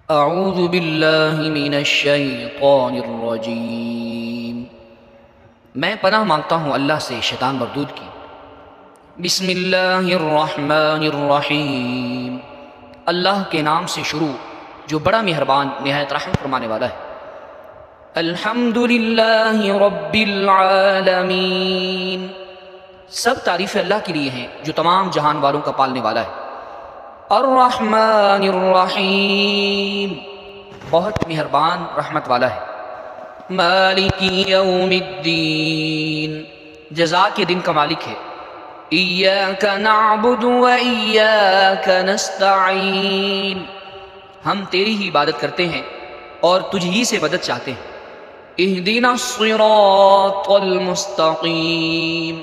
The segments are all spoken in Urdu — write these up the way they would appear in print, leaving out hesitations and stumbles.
اعوذ باللہ من الشیطان الرجیم، میں پناہ مانگتا ہوں اللہ سے شیطان مردود کی۔ بسم اللہ الرحمن الرحیم، اللہ کے نام سے شروع جو بڑا مہربان نہایت رحم فرمانے والا ہے۔ الحمد للہ رب العالمین، سب تعریفیں اللہ کے لیے ہیں جو تمام جہان والوں کا پالنے والا ہے۔ الرحمن الرحیم، بہت مہربان رحمت والا ہے۔ مالک یوم الدین، جزا کے دن کا مالک ہے۔ ایاک نعبد و ایاک نستعین، ہم تیری ہی عبادت کرتے ہیں اور تجھ ہی سے مدد چاہتے ہیں۔ اہدنا الصراط المستقیم،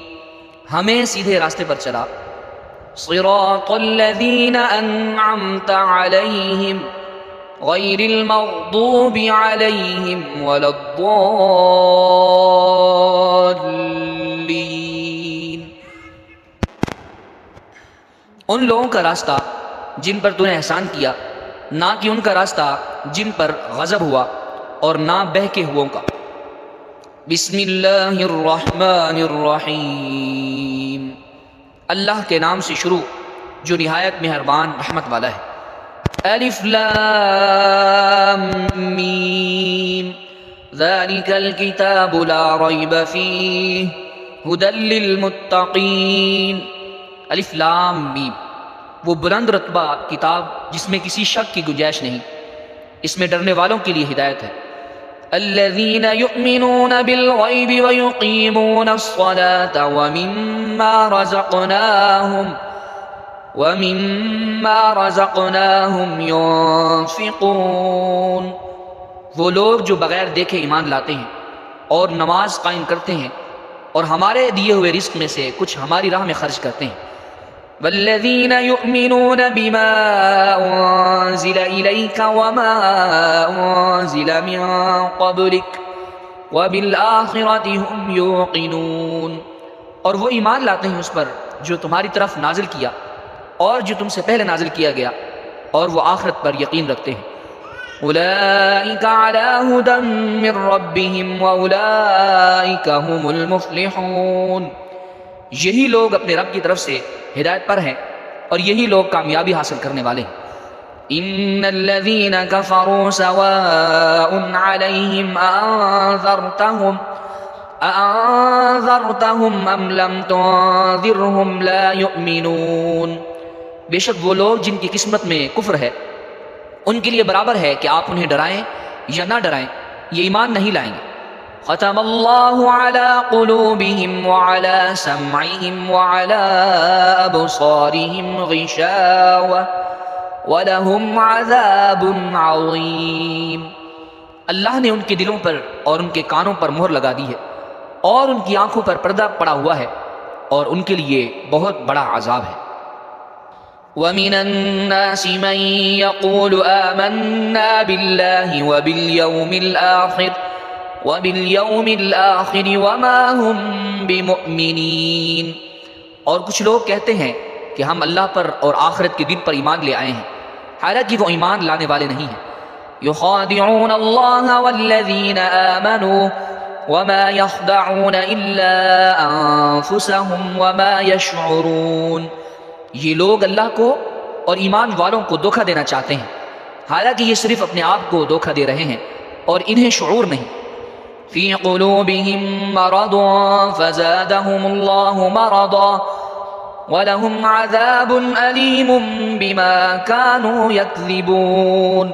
ہمیں سیدھے راستے پر چلا۔ صراط الذین انعمت علیہم غیر المغضوب علیہم ولا الضالین، ان لوگوں کا راستہ جن پر تو نے احسان کیا، نہ کہ ان کا راستہ جن پر غضب ہوا اور نہ بہکے ہووں کا۔ بسم اللہ الرحمن الرحیم، اللہ کے نام سے شروع جو نہایت مہربان رحمت والا ہے۔ الف لام میم، ذالک الکتاب لا ریب فیہ ھدی للمتقین۔ الف لام میم، وہ بلند رتبہ کتاب جس میں کسی شک کی گنجائش نہیں، اس میں ڈرنے والوں کے لیے ہدایت ہے۔ الذین یؤمنون بالغیب ویقیمون الصلاة ومما رزقناہم ينفقون، وہ لوگ جو بغیر دیکھے ایمان لاتے ہیں اور نماز قائم کرتے ہیں اور ہمارے دیے ہوئے رزق میں سے کچھ ہماری راہ میں خرچ کرتے ہیں۔ والذین یؤمنون بما انزل الیک وما انزل من قبلک وبالآخرۃ هم یوقنون، اور وہ ایمان لاتے ہیں اس پر جو تمہاری طرف نازل کیا اور جو تم سے پہلے نازل کیا گیا، اور وہ آخرت پر یقین رکھتے ہیں۔ اولئک علی ھدی من ربہم واولئک هم المفلحون، یہی لوگ اپنے رب کی طرف سے ہدایت پر ہیں اور یہی لوگ کامیابی حاصل کرنے والے ہیں۔ ان الذین کفروا سواء علیہم انذرتہم ام لم تنذرہم لا یؤمنون، بے شک وہ لوگ جن کی قسمت میں کفر ہے ان کے لیے برابر ہے کہ آپ انہیں ڈرائیں یا نہ ڈرائیں، یہ ایمان نہیں لائیں گے۔ ختم اللہ علی قلوبہم وعلی سمعہم وعلی ابصارہم غشاوہ وَلَهُمْ عَذَابٌ عَظِيمٌ، اللہ نے ان کے دلوں پر اور ان کے کانوں پر مہر لگا دی ہے اور ان کی آنکھوں پر پردہ پڑا ہوا ہے اور ان کے لیے بہت بڑا عذاب ہے۔ وَمِنَ النَّاسِ مَن يَقُولُ آمَنَّا بِاللَّهِ وَبِالْيَوْمِ الْآخِرِ وَمَا هُمْ بِمُؤْمِنِينَ، اور کچھ لوگ کہتے ہیں کہ ہم اللہ پر اور آخرت کے دن پر ایمان لے آئے ہیں، حالانکہ وہ ایمان لانے والے نہیں ہیں۔ یخادعون اللہ والذین آمنوا وما یخدعون الا انفسهم وما یشعرون، یہ لوگ اللہ کو اور ایمان والوں کو دھوکہ دینا چاہتے ہیں، حالانکہ یہ صرف اپنے آپ کو دھوکہ دے رہے ہیں اور انہیں شعور نہیں۔ فی قلوبہم مرض فزادہم اللہ مرضا وَلَهُمْ عَذَابٌ أَلِيمٌ بِمَا كَانُوا يَكْذِبُونَ،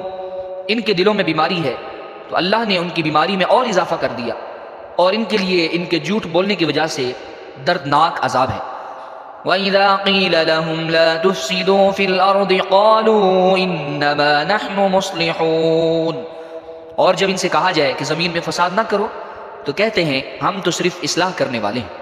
ان کے دلوں میں بیماری ہے تو اللہ نے ان کی بیماری میں اور اضافہ کر دیا، اور ان کے لیے ان کے جھوٹ بولنے کی وجہ سے دردناک عذاب ہے۔ وَإِذَا قِيلَ لَهُمْ لَا تُفْسِدُوا فِي الْأَرْضِ قَالُوا إِنَّمَا نَحْنُ مُصْلِحُونَ، اور جب ان سے کہا جائے کہ زمین میں فساد نہ کرو تو کہتے ہیں ہم تو صرف اصلاح کرنے والے ہیں۔